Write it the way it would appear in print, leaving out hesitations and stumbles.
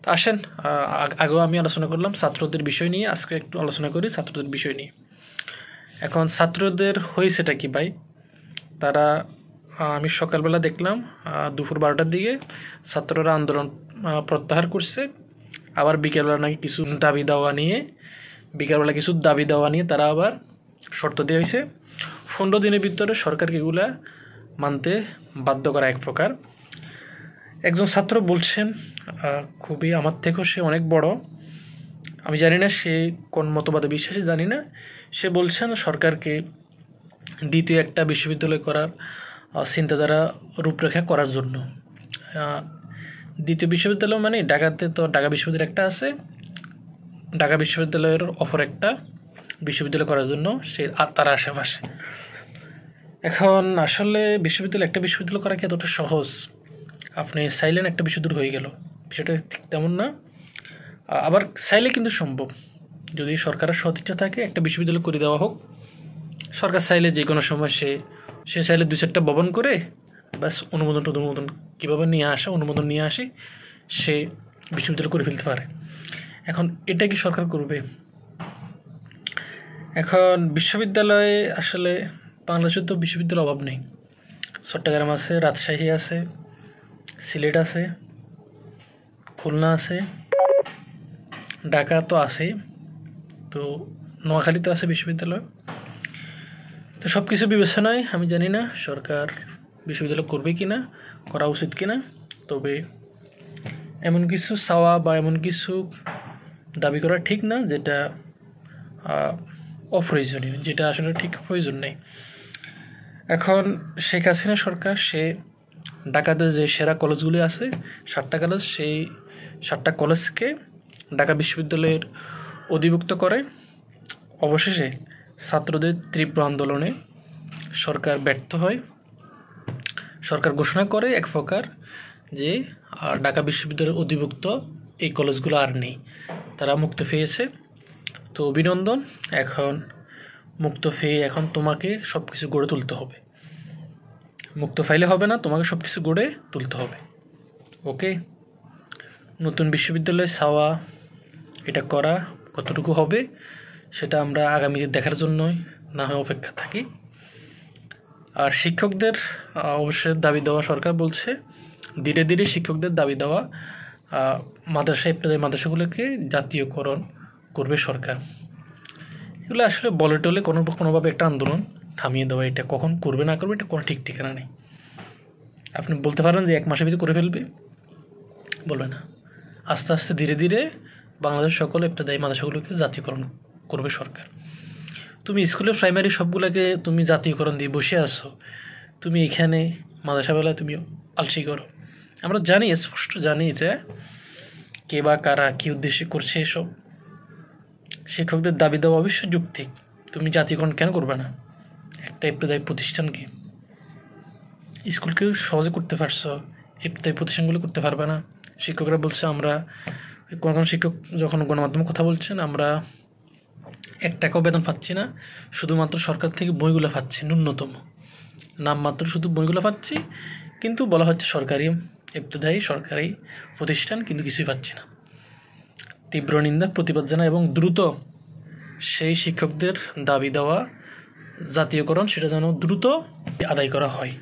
তো আসেন, আগেও আমি আলোচনা করলাম ছাত্রদের বিষয় নিয়ে, আজকে একটু আলোচনা করি ছাত্রদের বিষয় নিয়ে। এখন ছাত্রদের হয়েছেটা কি ভাই? তারা আমি সকালবেলা দেখলাম দুপুর 12টার দিকে ছাত্ররা আন্দোলন প্রত্যাহার করছে। আবার বিকেলবেলা নাকি কিছু দাবি দেওয়া নিয়ে তারা আবার শর্ত দেওয়া হয়েছে 15 দিনের ভিতরে সরকারকে এগুলা মানতে বাধ্য করা এক প্রকার। একজন ছাত্র বলছেন, খুবই আমার থেকেও সে অনেক বড়, আমি জানি না সে কোন মতবাদে বিশ্বাসী জানি না, সে বলছেন সরকারকে দ্বিতীয় একটা বিশ্ববিদ্যালয় করার চিন্তাধারা রূপরেখা করার জন্য। দ্বিতীয় বিশ্ববিদ্যালয় মানে ঢাকাতে তো ঢাকা বিশ্ববিদ্যালয় একটা আছে, ঢাকা বিশ্ববিদ্যালয়ের অপর একটা বিশ্ববিদ্যালয় করার জন্য সে আর তার আশেপাশে। এখন আসলে একটা বিশ্ববিদ্যালয় করা কি এতটা সহজ? আপনি চাইলেন একটা বিশ্ববিদ্যালয় হয়ে গেল, বিষয়টা ঠিক তেমন না। আবার চাইলে কিন্তু সম্ভব, যদি সরকারের সদিচ্ছা থাকে একটা বিশ্ববিদ্যালয় করে দেওয়া হোক। সরকার চাইলে যে কোনো সময় সে চাইলে 2-4টা ভবন করে ব্যাস অনুমোদন কীভাবে অনুমোদন নিয়ে আসে সে বিশ্ববিদ্যালয় করে ফেলতে পারে। এখন এটা কি সরকার করবে? এখন বিশ্ববিদ্যালয়ে আসলে বাংলাদেশে তো বিশ্ববিদ্যালয়ের অভাব নেই। চট্টগ্রাম আছে, রাজশাহী আছে, সিলেট আছে, খুলনা আছে, ঢাকা তো আছে, তো নোয়াখালীতে আছে বিশ্ববিদ্যালয়। তো সব কিছু বিবেচনায় আমি জানি না সরকার বিশ্ববিদ্যালয় করবে কি না, করা উচিত কি না। তবে এমন কিছু চাওয়া বা এমন কিছু দাবি করা ঠিক না যেটা অপ্রয়োজনীয়, যেটা আসলে ঠিক প্রয়োজন নেই। এখন শেখ হাসিনা সরকার সে ঢাকাতে যে সেরা কলেজগুলি আছে 7টা কলেজ, সেই 7টা কলেজকে ঢাকা বিশ্ববিদ্যালয়ের অধিভুক্ত করে। অবশেষে ছাত্রদের তীব্র আন্দোলনে সরকার ব্যর্থ হয়। সরকার ঘোষণা করে এক প্রকার যে ঢাকা বিশ্ববিদ্যালয়ের অধিভুক্ত এই কলেজগুলো আর নেই, তারা মুক্ত পেয়েছে। তো অভিনন্দন, এখন মুক্ত পেয়ে এখন তোমাকে সব কিছু গড়ে তুলতে হবে। মুক্ত ফাইলে হবে না, তোমাকে সব কিছু গড়ে তুলতে হবে। ওকে, নতুন বিশ্ববিদ্যালয় চাওয়া, এটা করা কতটুকু হবে সেটা আমরা আগামীতে দেখার জন্যই না হয় অপেক্ষা থাকি। আর শিক্ষকদের অবশ্যই দাবি দেওয়া, সরকার বলছে ধীরে ধীরে শিক্ষকদের দাবি দেওয়া মাদ্রাসাগুলোকে জাতীয়করণ করবে সরকার। এগুলো আসলে বলে টলে কোনোভাবে একটা আন্দোলন থামিয়ে দেওয়া, এটা কখন করবে না করবে এটা কোনো ঠিক ঠিকানা নেই। আপনি বলতে পারেন যে 1 মাসের ভিতরে করে ফেলবে, বলবে না। আস্তে আস্তে ধীরে ধীরে বাংলাদেশ সকল ইবতেদায়ী মাদ্রাসাগুলোকে জাতীয়করণ করবে সরকার। তুমি স্কুলে প্রাইমারি সবগুলোকে তুমি জাতীয়করণ দিয়ে বসে আছো, তুমি এখানে মাদ্রাসাবেলায় তুমি আলসি করো। আমরা জানি, স্পষ্ট জানি এটা কে বা কারা কী উদ্দেশ্যে করছে এসব। শিক্ষকদের দাবি দেওয়া অবশ্যই যৌক্তিক, তুমি জাতীয়করণ কেন করবে না? একটা ইবতেদায়ী প্রতিষ্ঠানকে, স্কুলকে সহজে করতে পারছো, ইবতেদায়ী প্রতিষ্ঠানগুলো করতে পারবে না। শিক্ষকরা বলছে আমরা, কোন শিক্ষক যখন গণমাধ্যমে কথা বলছেন, আমরা 1 টাকাও বেতন পাচ্ছি না, শুধুমাত্র সরকার থেকে বইগুলো পাচ্ছি, ন্যূনতম নামমাত্র শুধু বইগুলো পাচ্ছি, কিন্তু বলা হচ্ছে সরকারি ইবতেদায়ী সরকারি প্রতিষ্ঠান, কিন্তু কিছুই পাচ্ছি না। তীব্র নিন্দা প্রতিবাদ জানায় এবং দ্রুত সেই শিক্ষকদের দাবি দেওয়া জাতীয়করণ সেটা যেন দ্রুত আদায় করা হয়।